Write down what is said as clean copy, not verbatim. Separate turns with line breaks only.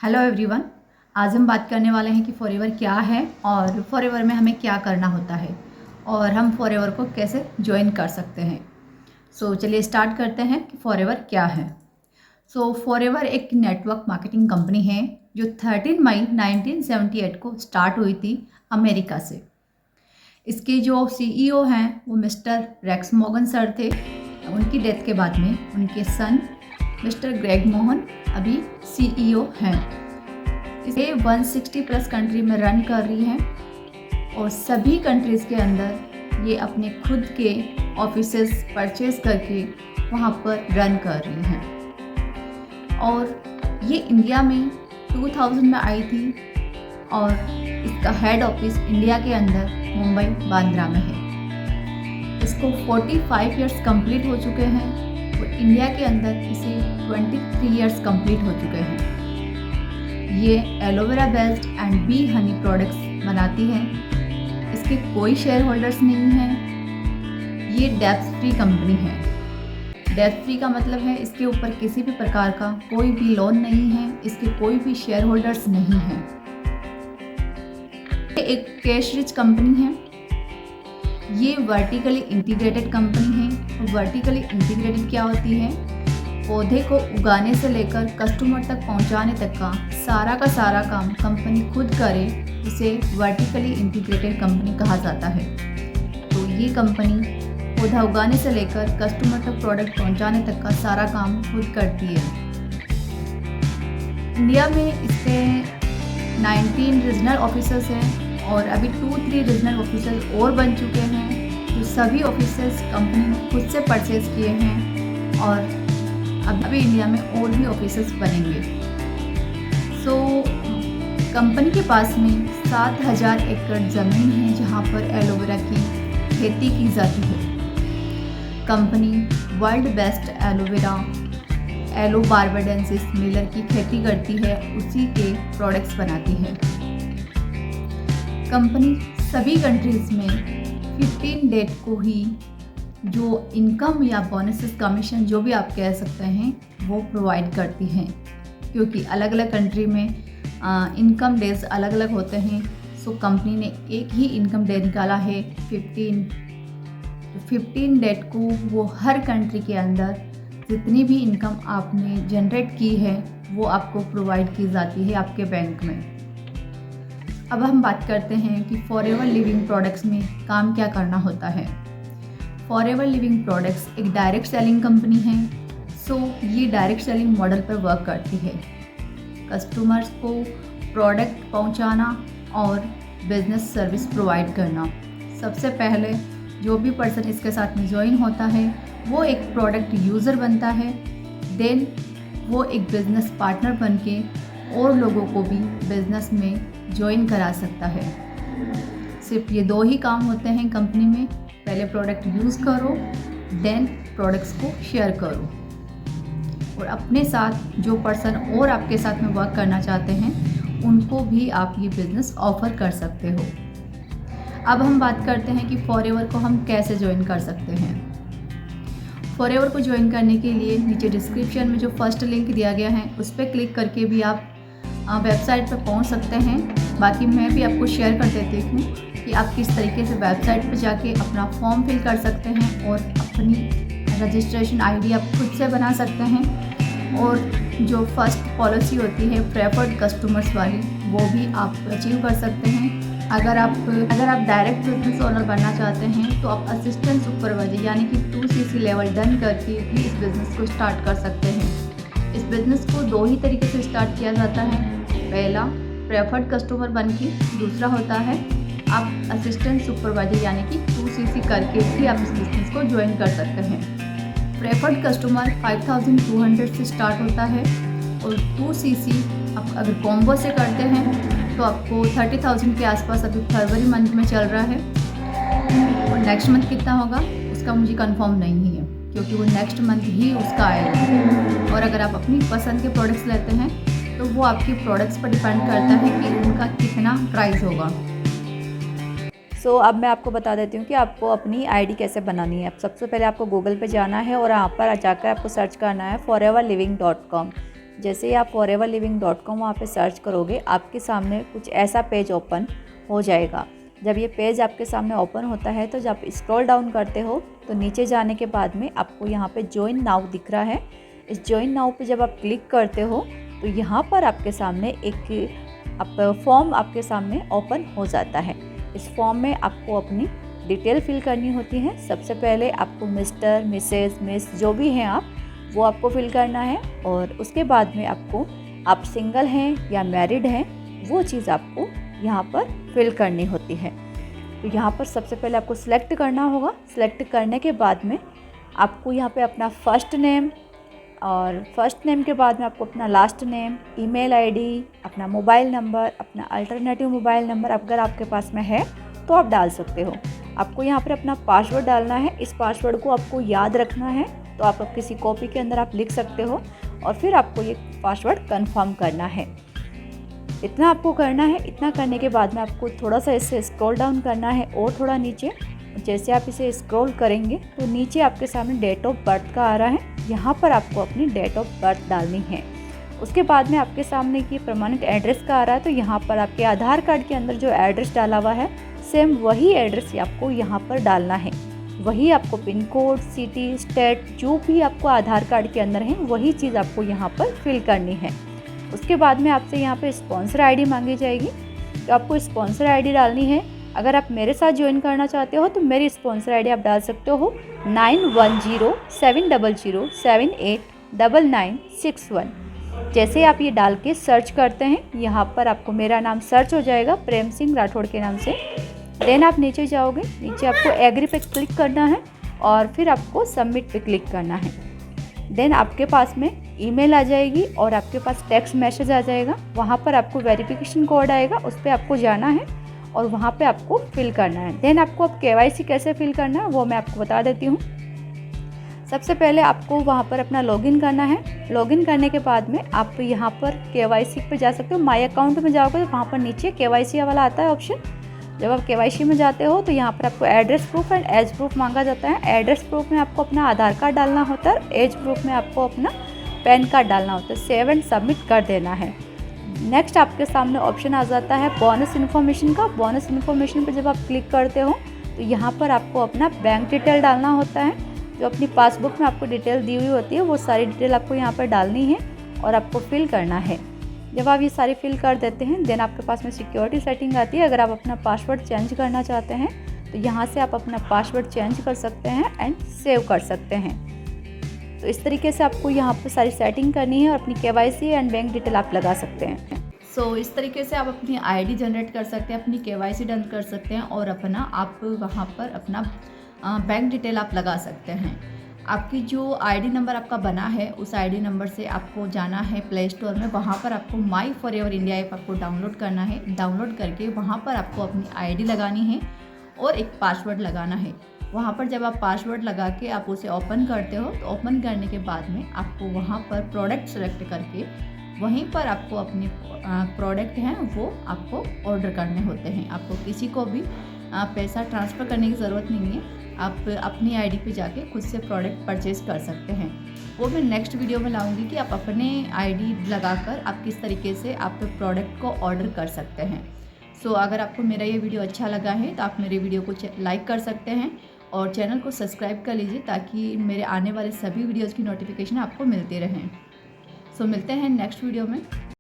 Hello everyone. आज हम बात करने वाले हैं कि फॉरएवर क्या है और फॉरएवर में हमें क्या करना होता है और हम फॉरएवर को कैसे ज्वाइन कर सकते हैं। चलिए स्टार्ट करते हैं कि फॉरएवर क्या है। फॉरएवर एक नेटवर्क मार्केटिंग कंपनी है जो 13 मई 1978 को स्टार्ट हुई थी अमेरिका से। इसके जो सीईओ हैं वो मिस्टर रेक्स मॉर्गन सर थे। उनकी डेथ के बाद में उनके सन मिस्टर ग्रेग मोहन अभी सीईओ हैं। इसे 160 प्लस कंट्री में रन कर रही हैं और सभी कंट्रीज़ के अंदर ये अपने खुद के ऑफिसेस परचेज करके वहाँ पर रन कर रही हैं। और ये इंडिया में 2000 में आई थी और इसका हेड ऑफिस इंडिया के अंदर मुंबई बांद्रा में है। इसको 45 इयर्स कंप्लीट हो चुके हैं और इंडिया के अंदर इसे 23 इयर्स कंप्लीट हो चुके हैं। ये aloe vera based and B Honey products बनाती है। इसके कोई शेयर होल्डर्स नहीं हैं। ये डेब्ट फ्री कंपनी है। डेब्ट फ्री का मतलब है इसके ऊपर किसी भी प्रकार का कोई भी लोन नहीं है, इसके कोई भी शेयर होल्डर्स नहीं हैं। ये एक कैश रिच कंपनी है। ये वर्टिकली इंटीग्रेटेड कंपनी है। वर्टिकली इंटीग्रेटेड क्या होती है? पौधे को उगाने से लेकर कस्टमर तक पहुंचाने तक का सारा काम कंपनी खुद करे, इसे वर्टिकली इंटीग्रेटेड कंपनी कहा जाता है। तो ये कंपनी पौधा उगाने से लेकर कस्टमर तक प्रोडक्ट पहुंचाने तक का सारा काम खुद करती है। इंडिया में इसके 19 रीजनल ऑफिसर्स हैं और अभी 2-3 रीजनल ऑफिसर्स और बन चुके हैं। जो सभी ऑफिसर्स कंपनी ने खुद से परचेज किए हैं और अभी इंडिया में और भी ऑफिसर्स बनेंगे। कंपनी के पास में 7000 एकड़ ज़मीन है जहां पर एलोवेरा की खेती की जाती है। Company world best aloe vera yellow barbadensis Miller की खेती करती है, उसी के प्रोडक्ट्स बनाती है। कंपनी सभी कंट्रीज़ में 15 डेट को ही जो इनकम या बोनसेस कमीशन जो भी आप कह सकते हैं वो प्रोवाइड करती हैं, क्योंकि अलग अलग कंट्री में इनकम डेज अलग अलग होते हैं। कंपनी ने एक ही इनकम डे निकाला है 15 डेट को वो हर कंट्री के अंदर जितनी भी इनकम आपने जनरेट की है वो आपको प्रोवाइड की जाती है आपके बैंक में। अब हम बात करते हैं कि फॉरएवर लिविंग प्रोडक्ट्स में काम क्या करना होता है। फॉरएवर लिविंग प्रोडक्ट्स एक डायरेक्ट सेलिंग कंपनी है। ये डायरेक्ट सेलिंग मॉडल पर वर्क करती है। कस्टमर्स को प्रोडक्ट पहुंचाना और बिजनेस सर्विस प्रोवाइड करना। सबसे पहले जो भी पर्सन इसके साथ में ज्वाइन होता है वो एक प्रोडक्ट यूज़र बनता है, देन वो एक बिजनेस पार्टनर बन के और लोगों को भी बिजनेस में ज्वाइन करा सकता है। सिर्फ ये 2 ही काम होते हैं कंपनी में। पहले प्रोडक्ट यूज़ करो, देन प्रोडक्ट्स को शेयर करो और अपने साथ जो पर्सन और आपके साथ में वर्क करना चाहते हैं उनको भी आप ये बिज़नेस ऑफ़र कर सकते हो। अब हम बात करते हैं कि फॉरएवर को हम कैसे ज्वाइन कर सकते हैं। फॉरएवर को ज्वाइन करने के लिए नीचे डिस्क्रिप्शन में जो फर्स्ट लिंक दिया गया है उस पर क्लिक करके भी आप वेबसाइट पर पहुंच सकते हैं। बाकी मैं भी आपको शेयर कर देती हूँ कि आप किस तरीके से वेबसाइट पर जाके अपना फॉर्म फिल कर सकते हैं और अपनी रजिस्ट्रेशन आईडी आप खुद से बना सकते हैं। और जो फर्स्ट पॉलिसी होती है प्रेफर्ड कस्टमर्स वाली वो भी आप अचीव कर सकते हैं। अगर आप डायरेक्ट बिजनेस ओनर बनना चाहते हैं तो आप असिस्टेंट सुपरवाइजर यानी कि 2cc लेवल डन करके भी इस बिज़नेस को स्टार्ट कर सकते हैं। इस बिज़नेस को 2 ही तरीके से स्टार्ट किया जाता है। पहला प्रेफर्ड कस्टमर बन के, दूसरा होता है आप असिस्टेंट सुपरवाइजर यानी कि 2cc करके भी आप इस बिज़नेस को ज्वाइन कर सकते हैं। प्रेफर्ड कस्टमर 5200 से स्टार्ट होता है और 2cc आप अगर कॉम्बो से करते हैं तो आपको 30,000 के आसपास अभी फरवरी मंथ में चल रहा है। और नेक्स्ट मंथ कितना होगा उसका मुझे कंफर्म नहीं है, क्योंकि वो नेक्स्ट मंथ ही उसका आएगा। और अगर आप अपनी पसंद के प्रोडक्ट्स लेते हैं तो वो आपके प्रोडक्ट्स पर डिपेंड करता है कि उनका कितना प्राइस होगा।
अब मैं आपको बता देती हूँ कि आपको अपनी आईडी कैसे बनानी है। सबसे पहले आपको गूगल पे जाना है और यहाँ पर जाकर आपको सर्च करना है foreverliving.com। जैसे ही आप foreverliving.com वहाँ पे सर्च करोगे, आपके सामने कुछ ऐसा पेज ओपन हो जाएगा। जब ये पेज आपके सामने ओपन होता है तो जब स्क्रॉल डाउन करते हो तो नीचे जाने के बाद में आपको यहाँ पे ज्वाइन नाउ दिख रहा है। इस ज्वाइन नाउ पे जब आप क्लिक करते हो तो यहाँ पर आपके सामने एक फॉर्म आपके सामने ओपन हो जाता है। इस फॉर्म में आपको अपनी डिटेल फिल करनी होती है। सबसे पहले आपको मिस्टर, मिसेस, मिस जो भी हैं आप, वो आपको फिल करना है और उसके बाद में आपको आप सिंगल हैं या मैरिड हैं वो चीज़ आपको यहाँ पर फिल करनी होती है। तो यहाँ पर सबसे पहले आपको सिलेक्ट करना होगा। सिलेक्ट करने के बाद में आपको यहाँ पे अपना फर्स्ट नेम और फर्स्ट नेम के बाद में आपको अपना लास्ट नेम, ईमेल आईडी, अपना मोबाइल नंबर, अपना अल्टरनेटिव मोबाइल नंबर अगर आपके पास में है तो आप डाल सकते हो। आपको यहाँ पर अपना पासवर्ड डालना है। इस पासवर्ड को आपको याद रखना है, तो आप किसी कॉपी के अंदर आप लिख सकते हो और फिर आपको ये पासवर्ड कंफर्म करना है। इतना आपको करना है। इतना करने के बाद में आपको थोड़ा सा इसे स्क्रॉल डाउन करना है और थोड़ा नीचे। जैसे आप इसे स्क्रॉल करेंगे तो नीचे आपके सामने डेट ऑफ बर्थ का आ रहा है। यहाँ पर आपको अपनी डेट ऑफ बर्थ डालनी है। उसके बाद में आपके सामने की परमानेंट एड्रेस का आ रहा है, तो यहाँ पर आपके आधार कार्ड के अंदर जो एड्रेस डाला हुआ है सेम वही एड्रेस आपको यहाँ पर डालना है। वही आपको पिन कोड, सिटी, स्टेट जो भी आपको आधार कार्ड के अंदर है वही चीज़ आपको यहाँ पर फिल करनी है। उसके बाद में आपसे यहाँ पे स्पॉन्सर आईडी मांगी जाएगी, तो आपको स्पॉन्सर आईडी डालनी है। अगर आप मेरे साथ ज्वाइन करना चाहते हो तो मेरी स्पॉन्सर आईडी आप डाल सकते हो 910700789961। जैसे आप ये डाल के सर्च करते हैं, यहाँ पर आपको मेरा नाम सर्च हो जाएगा प्रेम सिंह राठौड़ के नाम से। देन आप नीचे जाओगे, नीचे आपको एग्री पे क्लिक करना है और फिर आपको सबमिट पे क्लिक करना है। देन आपके पास में ईमेल आ जाएगी और आपके पास टेक्स्ट मैसेज आ जाएगा। वहाँ पर आपको वेरिफिकेशन कोड आएगा, उस पर आपको जाना है और वहाँ पे आपको फिल करना है। देन आपको अब KYC कैसे फिल करना है वो मैं आपको बता देती हूँ। सबसे पहले आपको वहाँ पर अपना लॉगिन करना है। लॉगिन करने के बाद में आप यहाँ पर KYC पे जा सकते हो। माई अकाउंट में जाओगे तो वहाँ पर नीचे KYC वाला आता है ऑप्शन। जब आप KYC में जाते हो तो यहाँ पर आपको address proof and age proof मांगा जाता है। एड्रेस प्रूफ में आपको अपना आधार कार्ड डालना होता है, एज प्रूफ में आपको अपना पैन कार्ड डालना होता है। सेव एंड सबमिट कर देना है। नेक्स्ट आपके सामने ऑप्शन आ जाता है बोनस इन्फॉर्मेशन का। बोनस इन्फॉर्मेशन पर जब आप क्लिक करते हो तो यहाँ पर आपको अपना बैंक डिटेल डालना होता है। जो अपनी पासबुक में आपको डिटेल दी हुई होती है वो सारी डिटेल आपको यहाँ पर डालनी है और आपको फिल करना है। जब आप ये सारी फिल कर देते हैं देन आपके पास में सिक्योरिटी सेटिंग आती है। अगर आप अपना पासवर्ड चेंज करना चाहते हैं तो यहाँ से आप अपना पासवर्ड चेंज कर सकते हैं एंड सेव कर सकते हैं। तो इस तरीके से आपको यहाँ पर सारी सेटिंग करनी है और अपनी KYC एंड बैंक डिटेल आप लगा सकते हैं।
सो इस तरीके से आप अपनी आईडी जनरेट कर सकते हैं, अपनी KYC डन कर सकते हैं और अपना आप वहाँ पर अपना बैंक डिटेल आप लगा सकते हैं। आपकी जो आईडी नंबर आपका बना है उस आईडी नंबर से आपको जाना है प्ले स्टोर में। वहाँ पर आपको माई फॉरएवर इंडिया ऐप आपको डाउनलोड करना है। डाउनलोड करके वहाँ पर आपको अपनी आईडी लगानी है और एक पासवर्ड लगाना है। वहाँ पर जब आप पासवर्ड लगा के आप उसे ओपन करते हो तो ओपन करने के बाद में आपको वहाँ पर प्रोडक्ट सेलेक्ट करके वहीं पर आपको अपने प्रोडक्ट हैं वो आपको ऑर्डर करने होते हैं। आपको किसी को भी पैसा ट्रांसफ़र करने की ज़रूरत नहीं है। आप अपनी आईडी पे जाके खुद से प्रोडक्ट परचेज़ कर सकते हैं। वो मैं नेक्स्ट वीडियो में लाऊंगी कि आप अपने आईडी लगाकर आप किस तरीके से आप प्रोडक्ट को ऑर्डर कर सकते हैं। सो अगर आपको मेरा ये वीडियो अच्छा लगा है तो आप मेरे वीडियो को लाइक कर सकते हैं और चैनल को सब्सक्राइब कर लीजिए ताकि मेरे आने वाले सभी वीडियोज़ की नोटिफिकेशन आपको मिलती रहें। सो मिलते हैं नेक्स्ट वीडियो में।